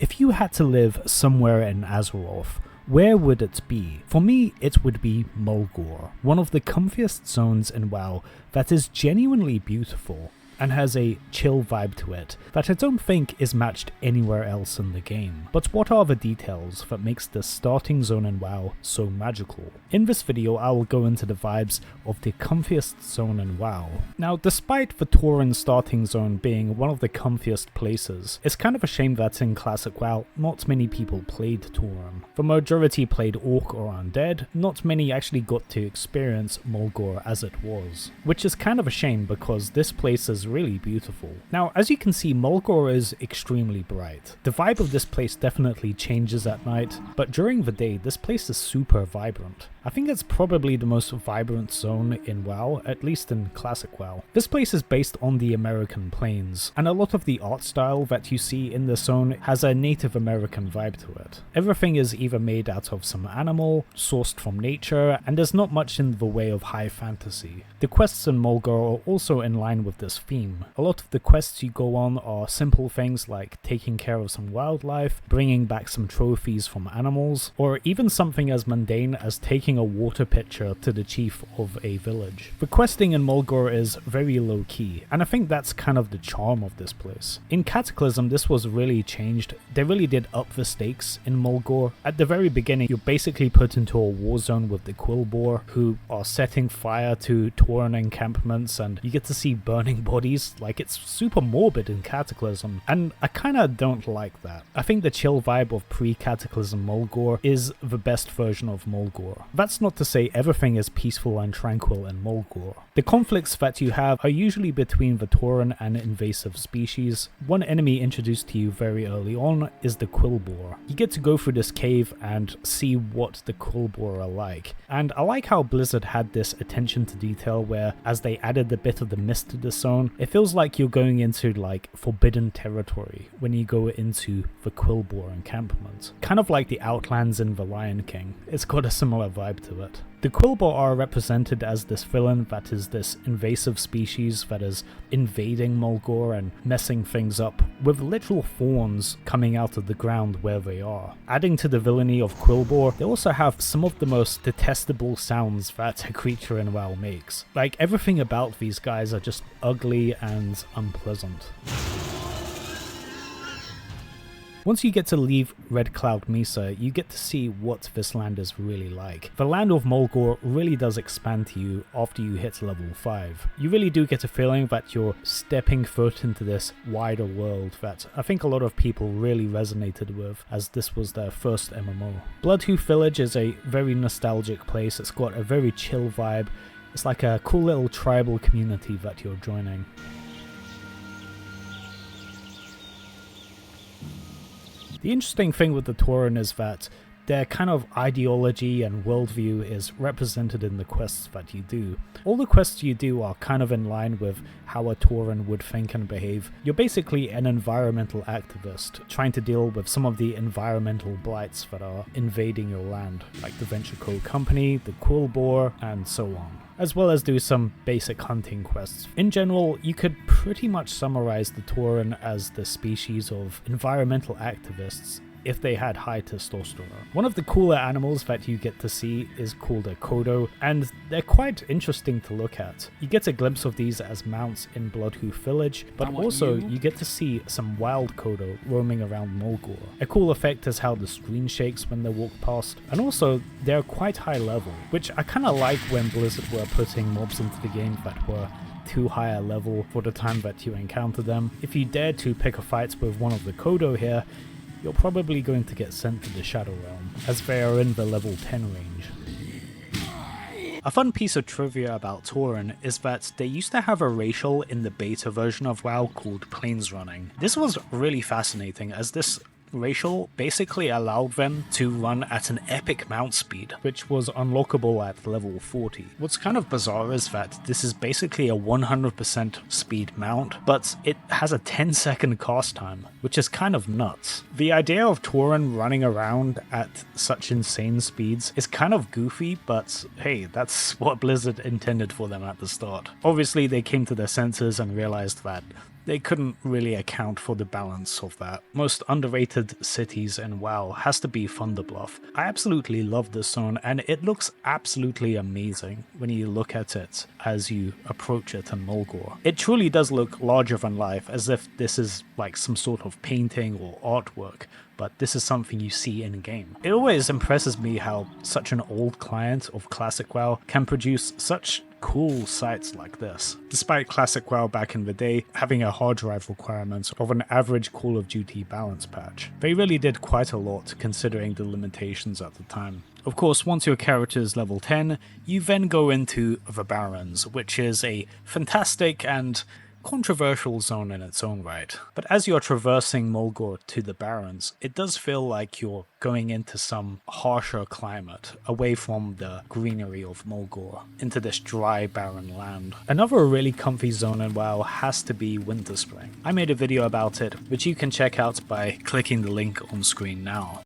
If you had to live somewhere in Azeroth, where would it be? For me, it would be Mulgore, one of the comfiest zones in WoW that is genuinely beautiful and has a chill vibe to it that I don't think is matched anywhere else in the game. But what are the details that makes the starting zone in WoW so magical? In this video I will go into the vibes of the comfiest zone in WoW. Now, despite the Tauren starting zone being one of the comfiest places, it's kind of a shame that in classic WoW not many people played Tauren. The majority played Orc or Undead, not many actually got to experience Mulgore as it was. Which is kind of a shame because this place is really beautiful. Now, as you can see, Mulgore is extremely bright. The vibe of this place definitely changes at night, but during the day this place is super vibrant. I think it's probably the most vibrant zone in WoW, at least in classic WoW. This place is based on the American plains, and a lot of the art style that you see in this zone has a Native American vibe to it. Everything is either made out of some animal, sourced from nature, and there's not much in the way of high fantasy. The quests in Mulgore are also in line with this theme. A lot of the quests you go on are simple things like taking care of some wildlife, bringing back some trophies from animals, or even something as mundane as taking a water pitcher to the chief of a village. The questing in Mulgore is very low key, and I think that's kind of the charm of this place. In Cataclysm this was really changed. They really did up the stakes in Mulgore. At the very beginning you're basically put into a war zone with the Quillboar, who are setting fire to Tauren encampments, and you get to see burning bodies. Like, it's super morbid in Cataclysm, and I kinda don't like that. I think the chill vibe of pre-Cataclysm Mulgore is the best version of Mulgore. That's not to say everything is peaceful and tranquil in Mulgore. The conflicts that you have are usually between the Tauren and invasive species. One enemy introduced to you very early on is the Quillboar. You get to go through this cave and see what the Quillboar are like, and I like how Blizzard had this attention to detail where, as they added a bit of the mist to the zone, it feels like you're going into like forbidden territory when you go into the Quillboar encampment. Kind of like the Outlands in The Lion King. It's got a similar vibe to it. The Quillboar are represented as this villain that is this invasive species that is invading Mulgore and messing things up, with literal thorns coming out of the ground where they are. Adding to the villainy of Quillboar, they also have some of the most detestable sounds that a creature in WoW makes. Like, everything about these guys are just ugly and unpleasant. Once you get to leave Red Cloud Mesa, you get to see what this land is really like. The land of Mulgore really does expand to you after you hit level 5. You really do get a feeling that you're stepping foot into this wider world that I think a lot of people really resonated with, as this was their first MMO. Bloodhoof Village is a very nostalgic place. It's got a very chill vibe. It's like a cool little tribal community that you're joining. The interesting thing with the Tauren is that their kind of ideology and worldview is represented in the quests that you do. All the quests you do are kind of in line with how a Tauren would think and behave. You're basically an environmental activist, trying to deal with some of the environmental blights that are invading your land, like the Venture Co. Company, the Quillboar, and so on, as well as do some basic hunting quests. In general, you could pretty much summarize the Tauren as the species of environmental activists if they had high testosterone. One of the cooler animals that you get to see is called a Kodo, and they're quite interesting to look at. You get a glimpse of these as mounts in Bloodhoof Village, but also you get to see some wild Kodo roaming around Mulgore. A cool effect is how the screen shakes when they walk past, and also they're quite high level, which I kinda like when Blizzard were putting mobs into the game that were too high a level for the time that you encounter them. If you dare to pick a fight with one of the Kodo here, you're probably going to get sent to the Shadow Realm, as they are in the level 10 range. A fun piece of trivia about Tauren is that they used to have a racial in the beta version of WoW called Plains Running. This was really fascinating, as this racial basically allowed them to run at an epic mount speed, which was unlockable at level 40. What's kind of bizarre is that this is basically a 100% speed mount, but it has a 10-second cast time, which is kind of nuts. The idea of Tauren running around at such insane speeds is kind of goofy, but hey, that's what Blizzard intended for them at the start. Obviously they came to their senses and realized that they couldn't really account for the balance of that. Most underrated cities in WoW has to be Thunderbluff. I absolutely love this zone, and it looks absolutely amazing when you look at it as you approach it in Mulgore. It truly does look larger than life, as if this is like some sort of painting or artwork, but this is something you see in game. It always impresses me how such an old client of Classic WoW can produce such cool sites like this. Despite Classic WoW back in the day having a hard drive requirement of an average Call of Duty balance patch, they really did quite a lot considering the limitations at the time. Of course, once your character is level 10, you then go into the Barrens, which is a fantastic and controversial zone in its own right. But as you're traversing Mulgore to the Barrens, it does feel like you're going into some harsher climate, away from the greenery of Mulgore, into this dry, barren land. Another really comfy zone in WoW has to be Winterspring. I made a video about it, which you can check out by clicking the link on screen now.